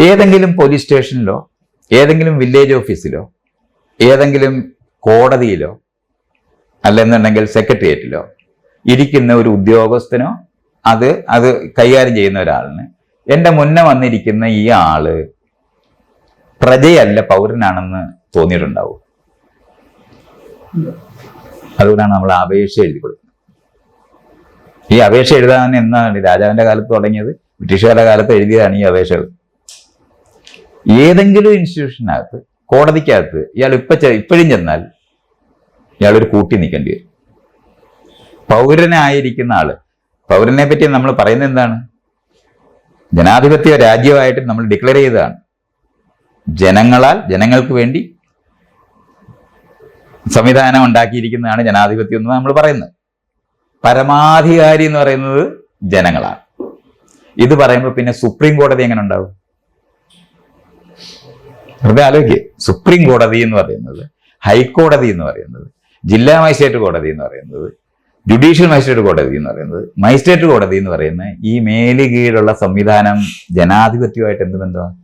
ഏതെങ്കിലും പോലീസ് സ്റ്റേഷനിലോ ഏതെങ്കിലും വില്ലേജ് ഓഫീസിലോ ഏതെങ്കിലും കോടതിയിലോ അല്ലെന്നുണ്ടെങ്കിൽ സെക്രട്ടേറിയറ്റിലോ ഇരിക്കുന്ന ഒരു ഉദ്യോഗസ്ഥനോ അത് കൈകാര്യം ചെയ്യുന്ന ഒരാളിന് എൻ്റെ മുന്നേ വന്നിരിക്കുന്ന ഈ ആള് പ്രജയല്ല പൗരനാണെന്ന് തോന്നിയിട്ടുണ്ടാവും. അതുകൊണ്ടാണ് നമ്മൾ അപേക്ഷ എഴുതി കൊടുക്കുന്നത്. ഈ അപേക്ഷ എഴുതാൻ എന്നാണ് രാജാവിന്റെ കാലത്ത് തുടങ്ങിയത്, ബ്രിട്ടീഷുകാരുടെ കാലത്ത് എഴുതിയതാണ് ഈ അപേക്ഷകൾ. ഏതെങ്കിലും ഇൻസ്റ്റിറ്റ്യൂഷനകത്ത് കോടതിക്കകത്ത് ഇയാൾ ഇപ്പോഴും ചെന്നാൽ ഇയാളൊരു കൂട്ടി നിൽക്കേണ്ടി വരും. പൗരനായിരിക്കുന്ന ആള്, പൗരനെ പറ്റി നമ്മൾ പറയുന്നത് എന്താണ്? ജനാധിപത്യ രാജ്യമായിട്ട് നമ്മൾ ഡിക്ലെയർ ചെയ്തതാണ്. ജനങ്ങളാൽ ജനങ്ങൾക്ക് വേണ്ടി സംവിധാനം ഉണ്ടാക്കിയിരിക്കുന്നതാണ് ജനാധിപത്യം എന്ന് നമ്മൾ പറയുന്നത്. പരമാധികാരി എന്ന് പറയുന്നത് ജനങ്ങളാണ്. ഇത് പറയുമ്പോൾ പിന്നെ സുപ്രീം കോടതി എങ്ങനെ ഉണ്ടാവും? വെറുതെ ആലോചിക്കുക. സുപ്രീം കോടതി എന്ന് പറയുന്നത്, ഹൈക്കോടതി എന്ന് പറയുന്നത്, ജില്ലാ മജിസ്ട്രേറ്റ് കോടതി എന്ന് പറയുന്നത്, ജുഡീഷ്യൽ മജിസ്ട്രേറ്റ് കോടതി എന്ന് പറയുന്നത്, മജിസ്ട്രേറ്റ് കോടതി എന്ന് പറയുന്ന ഈ മേല് കീഴുള്ള സംവിധാനം ജനാധിപത്യമായിട്ട് എന്ത് ബന്ധമാണ്?